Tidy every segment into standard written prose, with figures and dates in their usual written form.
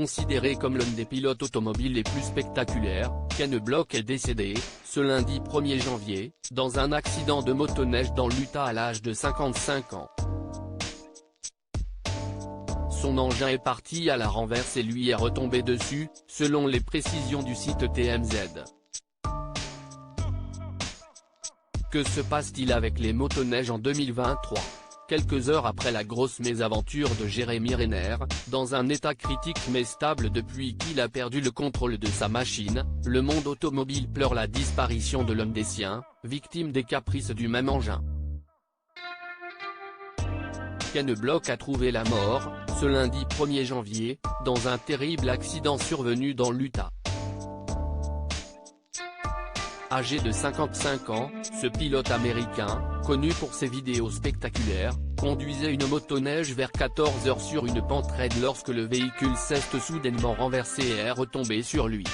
Considéré comme l'un des pilotes automobiles les plus spectaculaires, Ken Block est décédé, ce lundi 1er janvier, dans un accident de motoneige dans l'Utah à l'âge de 55 ans. Son engin est parti à la renverse et lui est retombé dessus, selon les précisions du site TMZ. Que se passe-t-il avec les motoneiges en 2023 ? Quelques heures après la grosse mésaventure de Jérémy Renner, dans un état critique mais stable depuis qu'il a perdu le contrôle de sa machine, le monde automobile pleure la disparition de l'homme des siens, victime des caprices du même engin. Ken Block a trouvé la mort, ce lundi 1er janvier, dans un terrible accident survenu dans l'Utah. Âgé de 55 ans, ce pilote américain, connu pour ses vidéos spectaculaires, conduisait une motoneige vers 14 h sur une pente raide lorsque le véhicule s'est soudainement renversé et est retombé sur lui.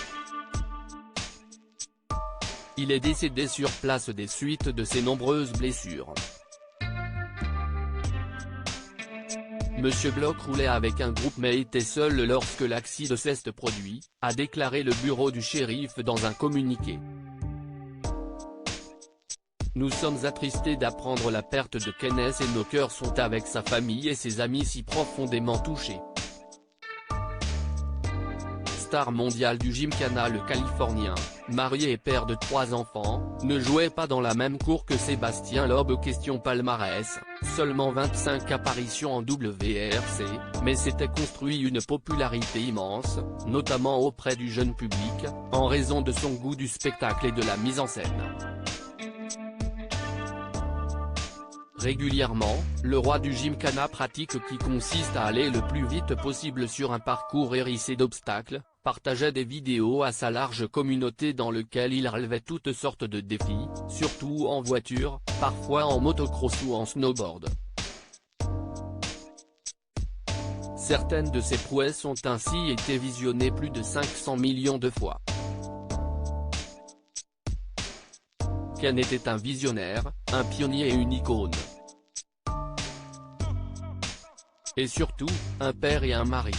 Il est décédé sur place des suites de ses nombreuses blessures. Monsieur Block roulait avec un groupe mais était seul lorsque l'accident s'est produit, a déclaré le bureau du shérif dans un communiqué. Nous sommes attristés d'apprendre la perte de Kenneth et nos cœurs sont avec sa famille et ses amis si profondément touchés. Star mondial du Gymkhana, le Californien, marié et père de 3 enfants, ne jouait pas dans la même cour que Sébastien Loeb. Question palmarès, seulement 25 apparitions en WRC, mais s'était construit une popularité immense, notamment auprès du jeune public, en raison de son goût du spectacle et de la mise en scène. Régulièrement, le roi du Gymkhana pratique qui consiste à aller le plus vite possible sur un parcours hérissé d'obstacles, partageait des vidéos à sa large communauté dans lequel il relevait toutes sortes de défis, surtout en voiture, parfois en motocross ou en snowboard. Certaines de ses prouesses ont ainsi été visionnées plus de 500 millions de fois. Ken était un visionnaire, un pionnier et une icône. Et surtout, un père et un mari.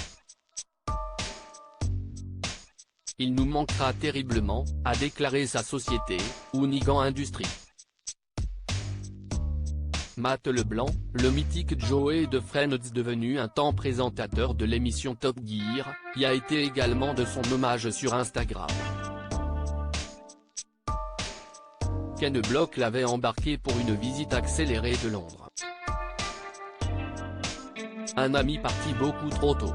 Il nous manquera terriblement, a déclaré sa société, Hoonigan Industries. Matt LeBlanc, le mythique Joey de Friends devenu un temps présentateur de l'émission Top Gear, y a été également de son hommage sur Instagram. Ken Block l'avait embarqué pour une visite accélérée de Londres. Un ami parti beaucoup trop tôt.